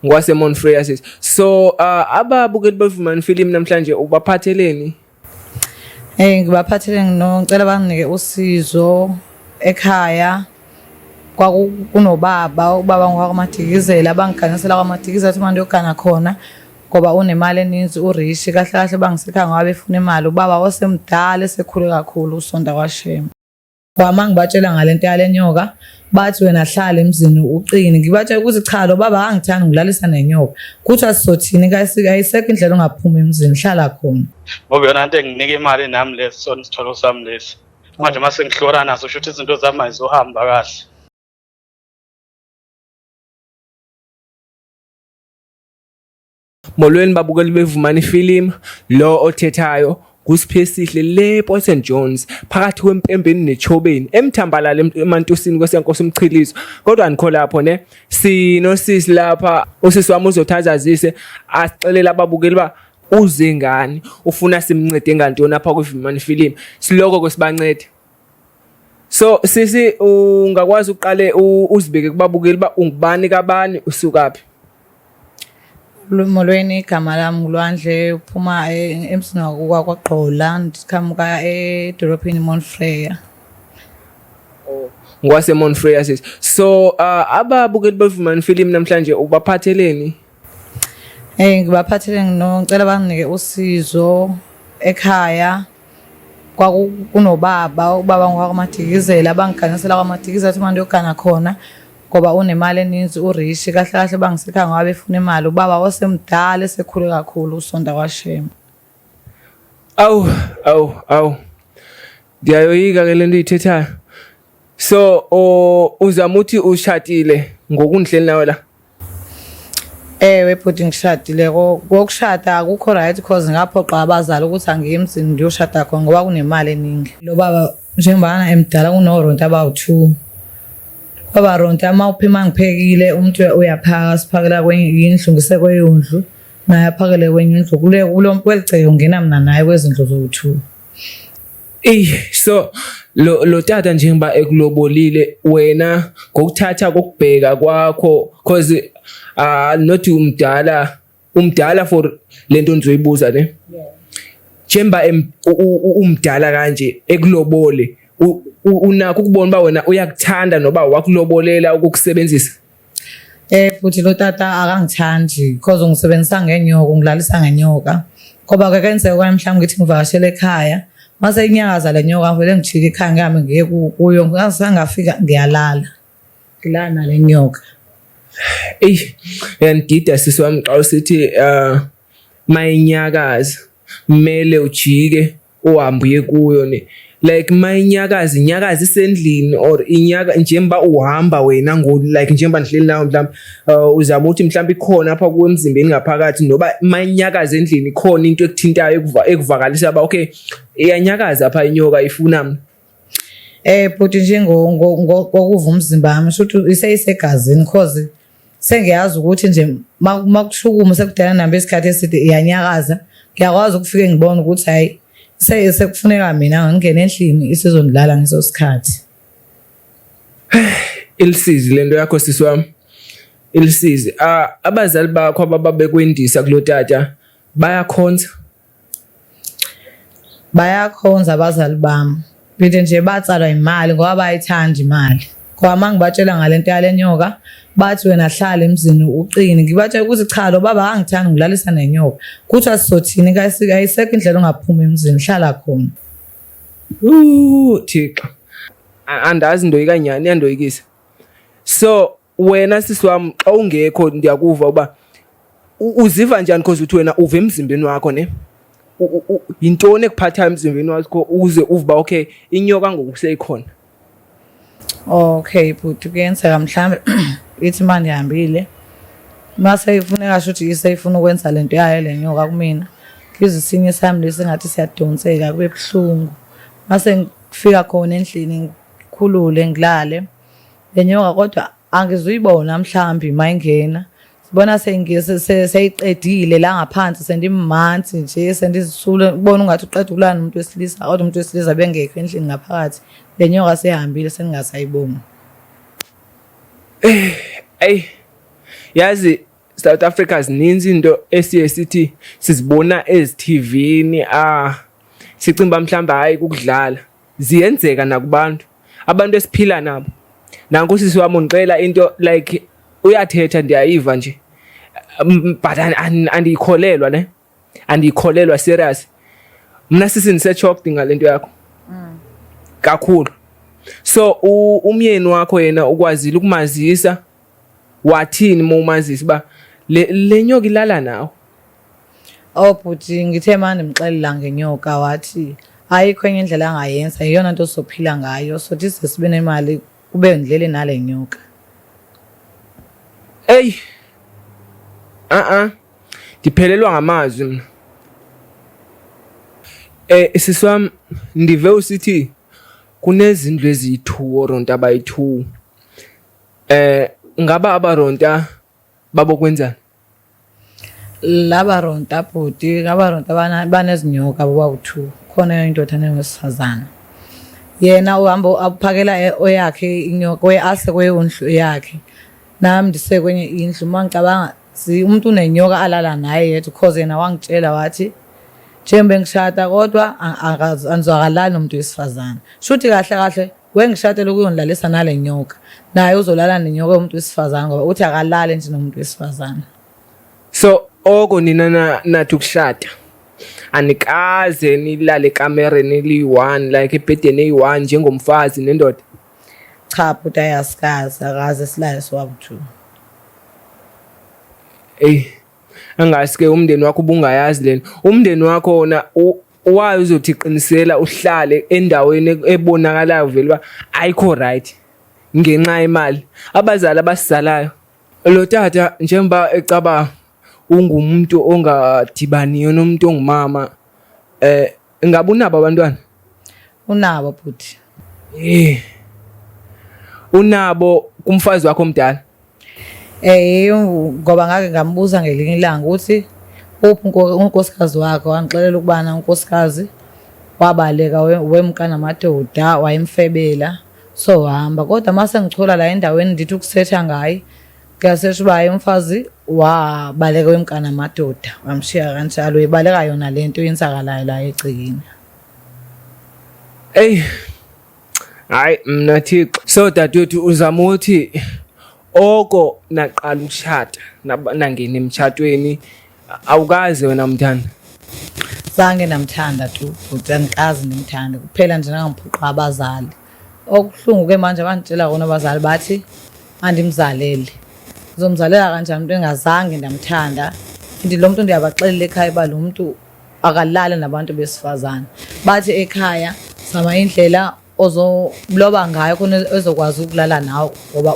ngwaseMonfrey sis. So ababukeli bevumani film namhlanje ubaphatheleni? Ngibaphathele ngicela banginike usizo ekhaya. Ubaba ngwakwaMadikizela bangiganisela kwaMadikizela athi manje yogana khona ngoba unemali eninzi urishi kahle kahle bangisekhaya ngoba befuna imali. Ubaba wasemdala esekhule kakhulu usonda kwaShembe. Kwama ngibatshela ngalento yale nyoka bathi wena hlala emzini uqine. Ngibatshela ukuthi cha lo baba angithanda ngilalisa nenyoka. Kuthi asizothini kayisekho indlela ongaphuma emzini hlala khona. Ngoba yona into enginike imali nami lesona isitholo sami lesi. Manje mase ngihlora naso sho ukuthi izinto zami ayizohamba kahle. Molweni babukeli bevumani film, lo othethayo kuSiphesihle le Port Jones phakathi kwempembeni neChobeni emthambalala eMantosini kwesenkosi umchilizo. Kodwa anikho lapho ne sinosisi lapha usisi wami uzothazazise asicelela ababukeli ba uze ngani ufuna simncede ngantoni apha kwevumani film siloko kwesibancede. So sisi ungakwazi uqale uzibeke kubabukeli ba ungubani kabani usukaphi? Molweni igama lami uLwandle uphuma emsini wakwaGqola ndiqhamuka edolophini Monfrey. NgwaseMonfrey sis. So ababukeli bevumani film namhlanje ubaphatheleni? Ngibaphathele ngicela banginike usizo ekhaya. Ubaba ngwakwaMadikizela bangiganisela kwaMadikizela athi manje yogana khona ngoba unemali eninzi urishi kahle kahle bangisekhaya ngoba befuna imali. Ubaba wasemdala esekhule kakhulu usonda kwaShembe. Awu ndiyayoyika ke lento uyithethayo. So uzama uthi ushadile ngokundlela nawe la? Ewe bhuti ngishadile. Kokushada akukho right because ngaphoqa abazali ukuthi angiye emzini ndiyoshada khona ngoba kunemali eningi. Lo baba njengobana emdala kunoronto abawu2. Baba ronto uma uphima ngiphekile umuntu uyaphaka siphakela kwenye indlu ngisekweyondlu naye aphakele kwenye indlu kulo kweliceke ungena mina naye kwezindlu zowu2. So lo tata njengoba ekulobolile wena ngokuthatha kokubheka kwakho cause not umdala for lento nizoyibuza ne. Njengoba umdala kanje ekulobole unakho ukubona ba wena uyakuthanda noba wakulobolela ukukusebenzisa? Futhi lo tata akangithandi because ungisebenzisa ngenyoka ungilalisa ngenyoka. Ngoba ke kwenzeka kwami mhlawumbe ngithi ngivakashele ekhaya mase inyakaza lenyoka vele ngijike ekhaya ngami ngiye kuyo ngangafika ngiyalala. Ngilana lenyoka. Yangida sisi wami xa usithi mayinyakaza mele ujike uhambe kuyo ne. Like mayinyakaza inyakaza isendlini or inyaka njengoba uhamba wena like njengoba nihleli nawo mhlawumbe uzama ukuthi mhlawumbe ikhona apha kuwe emzimbeni ngaphakathi noba mayinyakaza endlini khona into ekuthintayo ekuvakalisa ba okay iyanyakaza apha inyoka ifuna mina. But ngokuva umzimba wami shothi iseyisegazini cause sengiyazi ukuthi nje makushukuma sekudala nami isikhathi eside iyanyakaza. Ngiyakwazi ukufike ngibone ukuthi hayi sekufuneka mina ngingene endlini isizondlala ngesosikhathi. Ilisizi lento yakho sisi wami. Ilisizi abazali bakho ababekwendisa kulotata bayakhonza abazali bami. Bethe nje batsalwa imali ngoba bayithanda imali. Ngoba mangibatshela ngalento yale nyoka bathi wena hlala emzini uqine. Ngibatshela ukuthi cha lo baba angithanda ngilalisa nenyoka. Kuthi asizothini kayisekho indlela ongaphuma emzini hlala khona. Thixo. Andazi ndoyika nyani yandoyikisa. So wena sisi wami xa ungekho ndiyakuva uba uziva njani because uthi wena uve emzimbeni wakho ne? Yintoni ekuphatha emzimbeni wakho uze uvuba okay inyoka ngokuseyikhona? Okay but kuyenzeka mhlambe ithi manje ihambile mase ifuneka shothi iseyifuna ukwenza lento yayo lenyoka kumina izisinye sami lesingathi siyadonseka kube buhlungu mase ngifika khona endlini ngikhulule ngilale lenyoka kodwa angizuyibona mhlambi mayingena sibona seyiqedile la ngaphansi sendimmanzi nje sendizisule ubona ungathi uqeda ukulana umuntu wesilisa kodwa umuntu wesilisa bengekho endlini ngaphakathi lenyoka sehambile seningasayiboni. Yazi South Africa zininzi into esiye sithi sizibona ezi-TVini sicimba mhlawumbe hayi kukudlala ziyenzeka nakubantu abantu esiphila nabo. Nanku sisi wami ungixela into like uyathetha ndiyayiva nje but andiyikholelwa ne andiyikholelwa serious. Mna sisi ndise-shocked ngalento yakho kakhulu. So umyeni wakho yena ukwazile ukumazisa wathini uma umazisa ba le nyoka ilala nawo? Bhuti ngithe manje ngimxelela ngenyoka wathi ayikho enye indlela angayenza iyona nto sophila ngayo so this sibe nemali kube ndlele nale nyoka. Ey ndiphelelwa ngamazwi mina. Siswami ndive usithi kunezindlu ezi-2 oronta abayi-2 ngaba abaronta babokwenzani? Laba ronta bhuti abaronta banezinyoka bawu-2 khona indoda newesifazana yena uhamba aphakela oyakhe inyoka ase kweyondlu yakhe nami ndise kwenye indlu mangicabanga umuntu unenyoka alala naye yethu cause yena wangitshela wathi Jembe ngishada kodwa anizwakalani nomuntu wesifazana. Shuthi kahle kahle wengishadela ukuyondlalisa nale nyoka. Naye uzolala nenyoka yomuntu wesifazana ngoba uthi akalale nje nomuntu wesifazana. So oko nina nathi ukushada. Anikaze nilale ekamereni li-1 like ebhedeni eyi-1 njengomfazi nendoda. Cha bhuti ayasikazi akaze silale sowabu-2. Angaske umndeni wakho ubungayazi lena. Umndeni wakho wona wayo uzothi qinisela uhlale endaweni ebonakalayo vele ba ayikho right ngenxa yemali abazali abasizalayo. Lo tata njengoba ecaba ungumuntu ongadibaniyo nomuntu ongumama ngabe unabo abantwana? Unabo bhuti. Unabo kumfazi wakho omdala? Ngoba ngake ngambuza ngelinye ilanga ukuthi unkosikazi wakhe wangixelela ukubana unkosikazi wabaleka wemkana amadoda wayemfebela so hamba kodwa mase ngithola la endaweni ndithi ukusetha ngaye kuyasesha uba umfazi wabaleka wemkana amadoda wamshiya kanjalo ibaleka yona lento yensakalayo la egcikini. Hayi mna Thixo. So dadewethu uzama ukuthi oko naqala ukushada nangena emthatweni awukaze wena mthanda? Zange namthanda tu futhi angikazi ngimthanda kuphela nje nangimphuqa abazali. Okuhlungu ke manje bangitshela kona abazali bathi andimzalele. Ngizomzalela kanjani umuntu engazange ndamthanda? Ndi lo muntu ndiyabaxelela ekhaya ba lo muntu akalala nabantu besifazana. Bathi ekhaya sama indlela ozoloba ngayo khona ezokwazi ukulala nawe ngoba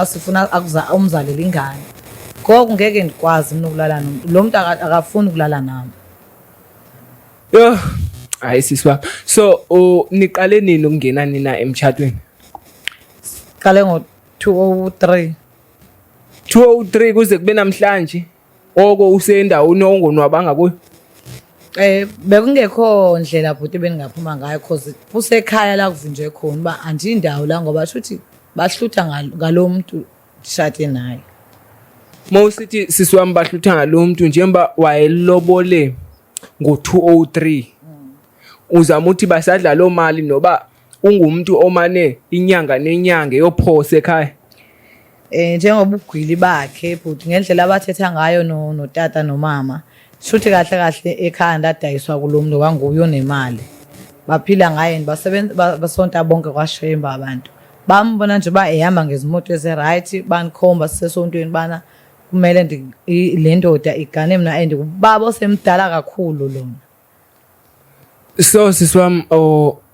sifuna umzaleli ingane. Ngoku ngeke ndikwazi nokulala nomuntu. Lo muntu akafuni ukulala nami. Hayi siswa. So niqale nini ukungena nina emthatweni? Qale ngo-2003. 2003 kuze kube namhlanje. Oko usendaweni ongonwabanga kuyo? Bekungekho ndlela bhuti beningaphuma ngayo cause kusekhaya la kuvinjwe khona uba andindawo la ngoba shuthi bahlutha ngalo muntu shade naye. Mawusithi sisiwami bahlutha ngalo muntu njengoba wayelobole ngo-2003 uzama uthi basadla lo mali noba ungumuntu omane inyanga nenyanga eyophosa ekhaya? Njengoba ugwili bakhe bhuti ngendlela abathetha ngayo notata nomama shuthi kahle kahle ekhaya ndadayiswa kulo muntu wanguyo nemali baphila ngaye basonta bonke kwashemba abantu bambona nje ba ehamba ngezimoto ezi-right banikhomba sisesontweni bana kumele le ndoda igane mina and ubaba osemdala kakhulu lona. So sisiwami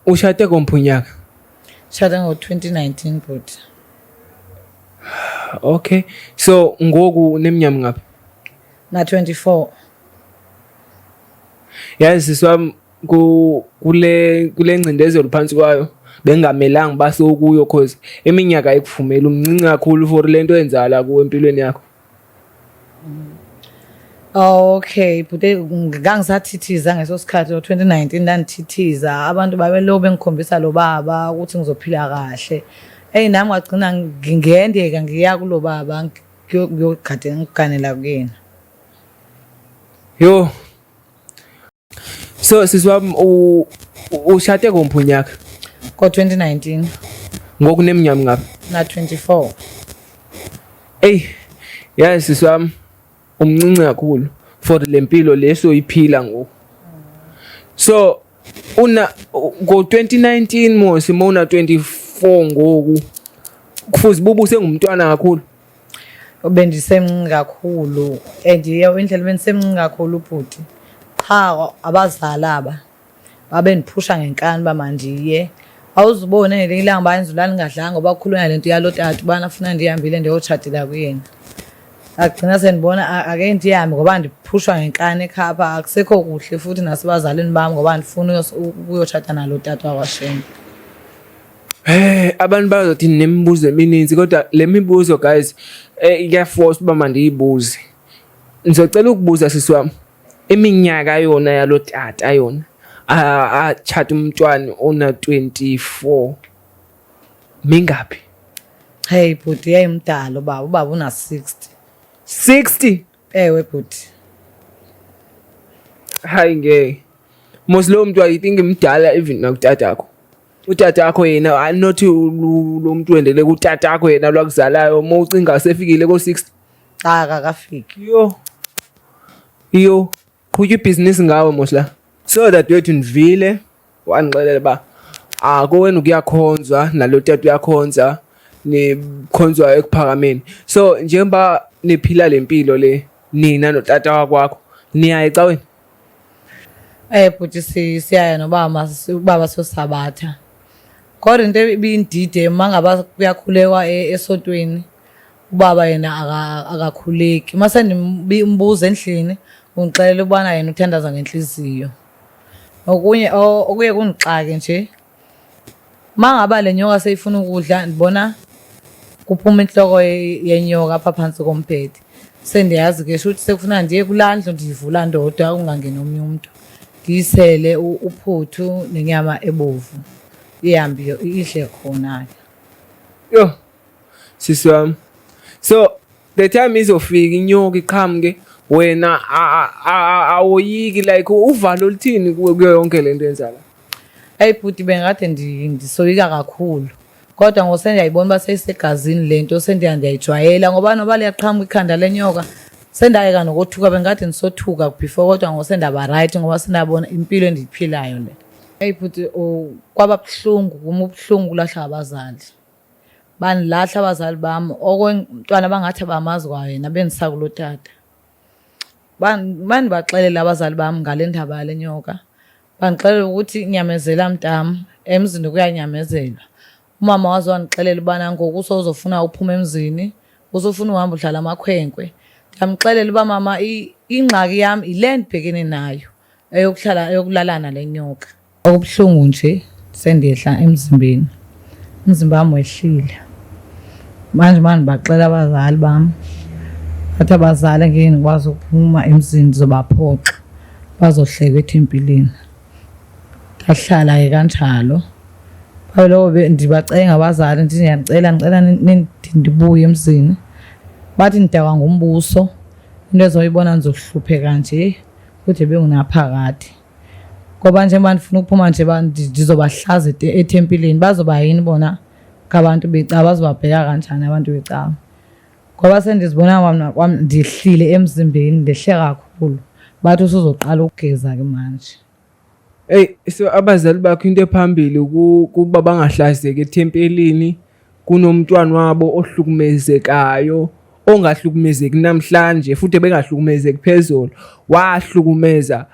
ushade komphunyaka? Shade ngo-2019 bhuti. Okay, so ngoku neminyaka ngaphi? Na 24. Yazi sisiwami kule ngcindezelo phansi kwayo bengamelanga basokuyo cause eminyaka ayikuvumela umncinci kakhulu for lento enzala kuwe empilweni yakho. Okay, bhuti ngangisathithiza ngeso sikhathi 2019 ndandithithiza abantu babelo bengikhombisa lo baba ukuthi ngizophila kahle. Nami ngagcina ngingendeka ngiya kulo baba kuganela kuyena. Yo. So sisi wami ushade komphi unyaka? Ngo-2019 Ngokuneminyaka ngapi? na 24. Ey, yazi sisi wami umncinci kakhulu for lempilo leso iphila ngoku. So ngo-2019 mose mona 24 ngoku kufuze bubuse ngumntwana kakhulu. Bendisemncinci kakhulu and indlela bendisemncinci kakhulu ubhuti. Cha abazali aba babendiphusha ngenkani bamandiye. Awuzubone ngelinye ilanga bayenza ulala ngadlanga ngoba kukhulunywa lento yalo tata ubana afuna ndihambile ndiyotshadela kuyena. Agcina sendibona ake ndihambe ngoba ndiphushwa ngenkani ekhapha akusekho kuhle futhi nasebazalini bami ngoba ndifuna ukuyotshata nalo tata wakwaShembe. Abantu bazothi nemibuzo emininzi kodwa le mibuzo guys iyaforce uba mandiyibuze. Ngizocela ukubuza sisi wami iminyaka yona yalo tata yona achata umntwana ona 24 mingapi? Hey bhuti yayimdala ubaba una 60. Ewe bhuti. Hayi mos lo muntu I think imdala even nakutata akho. Utata akho yena not lo muntu wendele kutata akho yena lwakuzalayo mawucinga sefikile ko 60. Cha akafiki. Yo qhutha ibhizinisi ngawe mosla. So that wethu ndivile wanixelela ba akowena ukuyakhonzwa nalo tata uyakhonza nikhonzwa ekuphakameni. So njengoba niphila lempilo le nina notata wakwakho niyaye caweni? Bhuti siyaya ubaba sosabatha. Kodwa into ebindide mangaba kuyakhulekwa esontweni ubaba yena akakhuleki. Mase ndimbuza endlini ungixelela ubana yena uthandaza ngenhliziyo. Okunye okuye kungixake nje mangaba le nyoka seyifuna ukudla ndibona kuphuma inhloko yenyoka apha phansi komphethe. Sendiyazi ke ukuthi sekufuna ndiye kulandlo ndivula ndodwa ungangena omunye umuntu. Ngiyisele uphuthu nenyama ebovu. Ihambi ihle khona. Yo sisi wami. So the time izofika inyoka iqhamuke wena awoyiki like uvalo lithini kuyo yonke lento yenzala? Bhuti bengathi ndisoyika kakhulu. Kodwa ngosendiyayibona baseyisegazini lento sendiyayijwayela ngoba noba liyaqhamuka ikhanda lenyoka sendayeka nokothuka bengathi nisothuka before kodwa ngosendaba right ngoba sendabona impilo endiyiphilayo le. Bhuti kwaba buhlungu ubuhlungu kulahla abazali. Banilahla abazali bami okwentwana bangathi abamazi kwayo yena bendisakulo tata. Bandibaxelela abazali bami ngale ndaba lenyoka. Bangixelela ukuthi nyamezela mntami emzini kuyanyamezelwa. Umama wazi wangixelela ubana ngoku usozofuna uphuma emzini usofuna uhamba udlala amakhwenkwe. Ndamxelela uba mama ingxaki yami ile ndibhekene nayo eyokulalana lenyoka. Okubuhlungu nje sendiyehla emzimbeni. Umzimba wami wehlile. Manje baxelela abazali bami bathi abazali ngeke ngikwazi ukuphuma emzini zobaphoxa bazohleka ethempilini. Ndahlala kanjalo. Phela ndibacenga abazali ndithi ngicela ndibuye emzini. Bathi ndidakwa ngumbuso into ezoyibona nizohlupheka nje kude bengunaphakade. Ngoba nje mandifuna ukuphuma nje ndizobahlaza ethempilini bazoba yini bona kabantu becaba bazobabheka kanjani abantu becaba. Ngoba sendizibona kwami ndihlile emzimbeni ndehle kakhulu. Bathi usuzoqala ukugeza ke manje. So abazali bakho into ephambili kuba bangahlazeki ethempelini kunomntwana wabo ohlukumezekayo ongahlukumezeki namhlanje futhi bengahlukumezeki phezulu wahlukumeza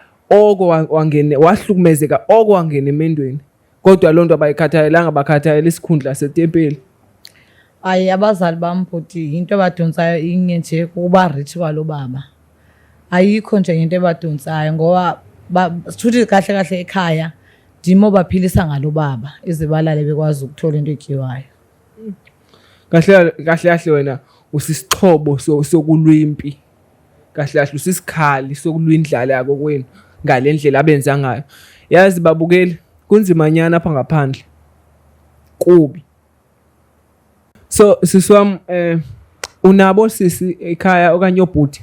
wahlukumezeka okwangena emendweni kodwa lonto abayikhathalelanga bakhathalela isikhundla setempeli. Abazali bami bhuti into ebadonsayo inye nje kuba rich kwalo baba. Ayikho nje into ebadonsayo ngoba futhi kahle ekhaya ndimo baphilisa ngalo baba izibalale bekwazi ukuthola into etyiwayo. Kahle wena usisixhobo sokulwimpi. Kahle usisikhali sokulwindlala yako kwenu ngalendlela abenza ngayo. Yazi babukeli kunzimanyana apha ngaphandle. Kubi. So siswam Unabo sisi ekhaya okanye obhuti?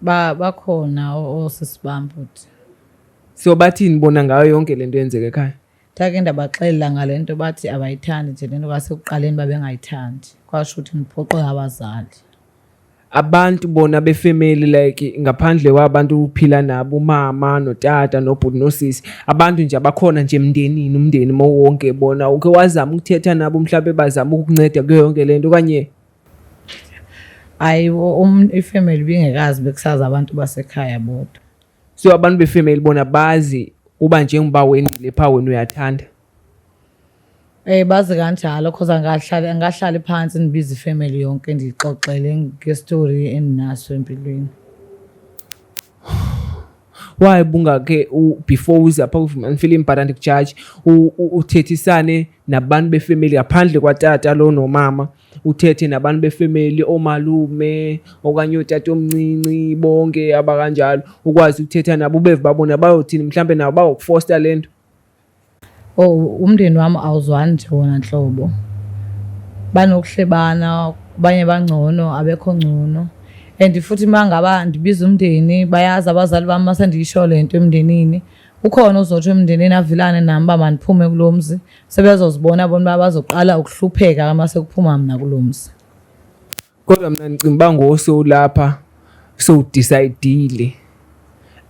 Bakhona osisi bami futhi. So bathini bona ngayo yonke lento yenzeka ekhaya? Take ndabaxelela ngalento bathi abayithandi nje lento kwasekuqaleni babengayithandi. Kwasho ukuthi ngiphoqe abazali. Abantu bona befamily like ngaphandle kwabantu uphila nabo umama notata nobhuti nosisi, abantu nje abakhona nje emndenini, umndeni wonke bona uke wazama ukuthetha nabo mhlawumbe bazama ukukunceda kuyo yonke lento kanye? Ayiwo ifamily bingekazi bekusaza abantu basekhaya bodwa. So abantu befamily bona bazi uba njengoba wena lepha wena uyathanda? Bazi kanjalo cause angahlali phansi nibize ifamily yonke ndixoxele ngestory endinaso empilweni. Why bungake before uze apha kuvuma film but andikujaji uthethisane nabantu befamily ngaphandle kwatata lo nomama, uthethe nabantu befamily omalume okanye otata omncinci bonke abakanjalo, ukwazi ukuthetha nabo ubeve babona bayothini mhlambe nabo bayokufoster lento? Umndeni wami awuzwani nje wona nhlobo. Banokuhlebana, abanye bangcono, abekho ngcono. And futhi mangaba ndibiza umndeni bayazi abazali bami mase ndiyisho lento emndenini. Ukhona uzothi emndenini avilane nami baba ndiphume kulomzi, sebezozibona bona bazoqala ukuhlupheka mase kuphuma mina kulomzi. Kodwa mina ngicimba ngoso lapha so decidile.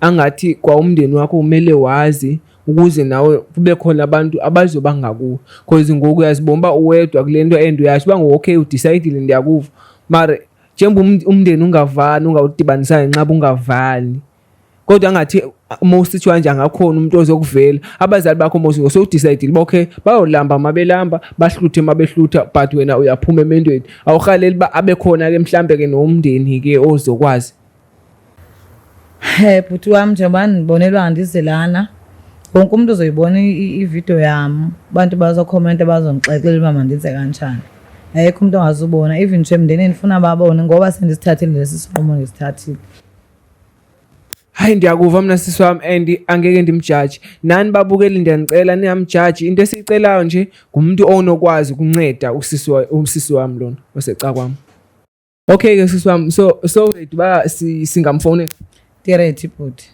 Angathi kwa umndeni wakho kumele wazi ukuze nawe kube khona abantu abazoba ngakuwe, because ngoku uyazibomba uwedwa kulento end uyasho bango okay udecidile ndiyakuva, mara njengoba umndeni ungavani ungawudibanisa ngenxaba ungavani, kodwa angathi most nje angakhona umuntu ozokuvela abazali bakho most ngoso udecidile okay bayolamba mabelamba bahluthe mabehlutha but wena uyaphuma emendweni, awuhaleli ba abekhona ke mhlambe ke nomndeni ke ozokwazi. Bhuti wami njengoba nibonelwa ndizelana wonke umuntu uzoyibona ivideo yami, abantu bazokhomenta bazongixexela uba mandenze kanjani. Ayikho umuntu ongazubona even nje emndenini funa babone ngoba sendisithathile lesi sinqumo ngisithathile. Hayi ndiyakuva mina sisi wami and angeke ndimjaji. Nani babukeli ndiyanicela niyamjaji. Into esicelayo nje ngumuntu onokwazi ukunceda usisi wami lona oseca kwami. Okay ke sisi wami so ready ba singamfonela. Direct bhuti.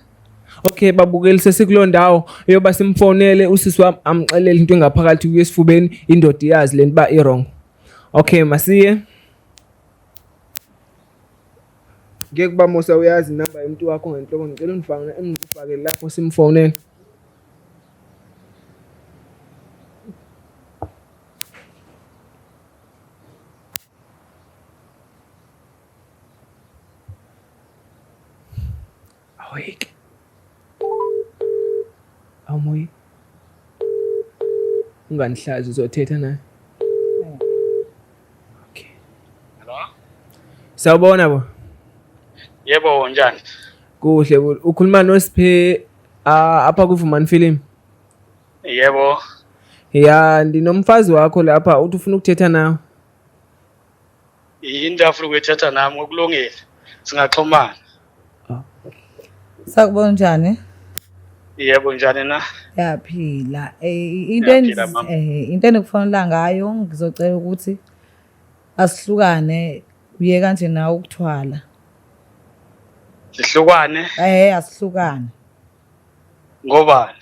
Okay babukeli sesikuloo ndawo eyoba simfonele usisi wami amxelele into engaphakathi kuyesifubeni indoda iyazi lento ba irong. Okay masiye. Ngeke kuba mosa uyazi inamba yomuntu wakho ngenhloko, ngicela ungifake lapho simfonele. Awake. Amoyi. Unganihlazi uzothetha naye. Okay. Hello? Sawubona bo. Yebo njani? Kuhle ukhuluma noSiphe apha kuVumani Film. Yebo. Ya ndinomfazi wakho lapha uthi ufuna ukuthetha nawe. Yinto afuna ukuyithetha nami okulungile. Singaxhumana. Sakubona njani? Yebo njani na? Yaphila. Into enikufonela ngayo ngizocela ukuthi asihlukane uye kanje nawe ukuthwala. Sihlukane? Asihlukane. Ngobani?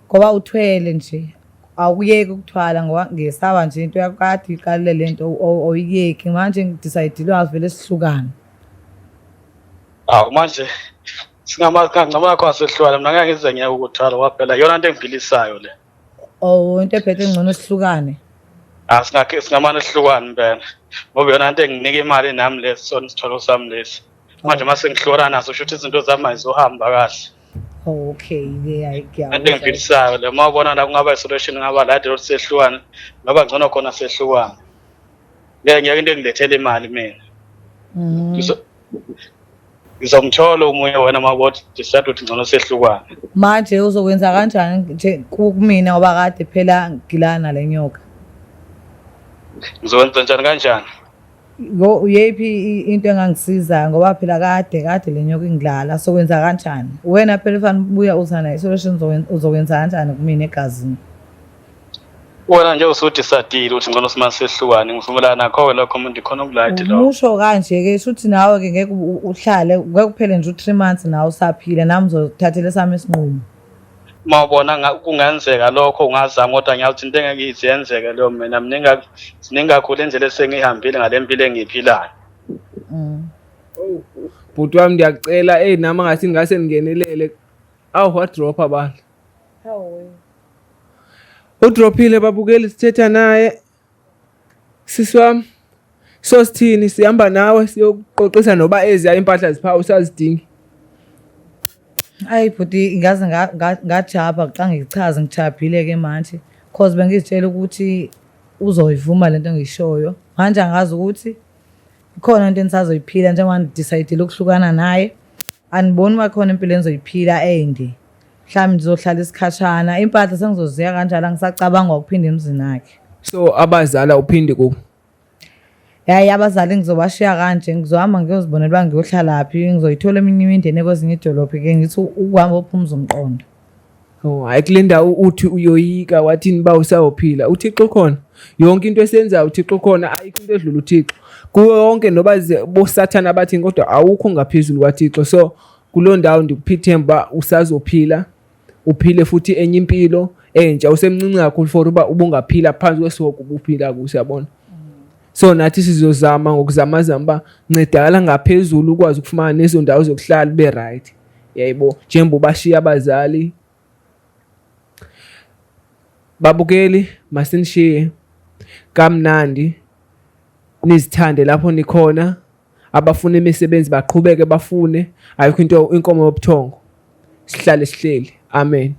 Ngoba uthwele nje. Awuyeke ukuthwala ngoba ngesaba nje into yakade iqalile lento oyiyeki manje ngidecide wavele sihlukane. Manje singamakhangcama yakho asehlukana mina ngeke ngize ngeke ukuthwala waphela yona into engiphilisayo le. Into ephethe ngcono sihlukane. Singamane sihlukane impela. Ngoba yona into enginika imali nami leso sona isitholo sami lesi. Manje mase ngihlora naso sho ukuthi izinto zami ayizohamba kahle. Okay ngiyayikya. Into engiphilisayo le mawubona la kungaba isolution ngaba la dot sehlukana ngoba ngcono khona sehlukana. Ngeke into engilethele imali mina. Ngizomthola umoya wena mawuthi decide ukuthi ngcono sehlukana. Manje uzokwenza kanjani nje kumina ngoba kade phela ngilana lenyoka? Ngizokwenza njani kanjani? Uyephi into engangisiza ngoba phela kade lenyoka ingilala sokwenza kanjani? Wena phela ufana ubuya uzana isolution uzokwenza kanjani kumina egazini? wena nje usuthi sadile uthi ngcono simase sehlukane ngivumelana nakho lokho umuntu khona ukuladi lo umusho kanje-ke shuthi nawe-ke ngeke uhlale ngeke kuphele nje u-3 months nawe usaphile nami uzothathela sami isinqumo. mawubona kungenzeka lokho ungazama kodwa ngiyathi into engeke izenzeke leyo mina siningakhulu indlela esengihambile ngale mpilo engiyiphilayo. Bhuti wami ndiyacela nami ngathi ngase ningenelele wadrop abantu. Udrophile babukeli sithetha naye. Sisi wami so sithini sihamba nawe siyoqoqisa noba eziya impahla zipha usazidingi. Hayi bhuti ngaze ngajabha xa ngichaza ngijabhile-ke manje cause bengizitshela ukuthi uzoyivuma lento engiyishoyo. Manje angazi ukuthi ikhona into enisazoyiphila njengoba ngidicayidile ukuhlukana naye. Aniboni uma khona impilo enizoyiphila ende. Mhlawumbe nizohlala isikhashana impahla sengizoziya kanjalo angisacabanga ukuphinda emzini wakhe. So abazala uphinde kuphi? Yayi abazali ngizobashiya kanje ngizohamba ngiyozibonela uba ngiyohlala phi ngizoyithola eminye imindeni kwezinye idolobhi-ke ngithi ukuhamba uphumuza umqondo. Hayi kule ndawo uthi uyoyika wathini ba usayophila uThixo khona yonke into esenzayo uThixo khona ayikho into edlula uThixo kuyo yonke noba bosathana bathini kodwa awukho ngaphezulu kwaThixo. So kulo ndawo ndikuphithemba usazophila uphile futhi enye impilo entsha usemncinci kakhulu for uba ubungaphila phansi kwesihoko ubuphila kuso yabona. So nathi sizozama ngokuzamazama ba ncedakala ngaphezulu ukwazi ukufumana nezo ndawo zokuhlala be right yayibo njengoba bashiya abazali. Babukeli masinishiye kamnandi nizithande lapho nikhona abafuna imisebenzi baqhubeke bafune ayikho into inkomo yobuthongo sihlale sihleli amen.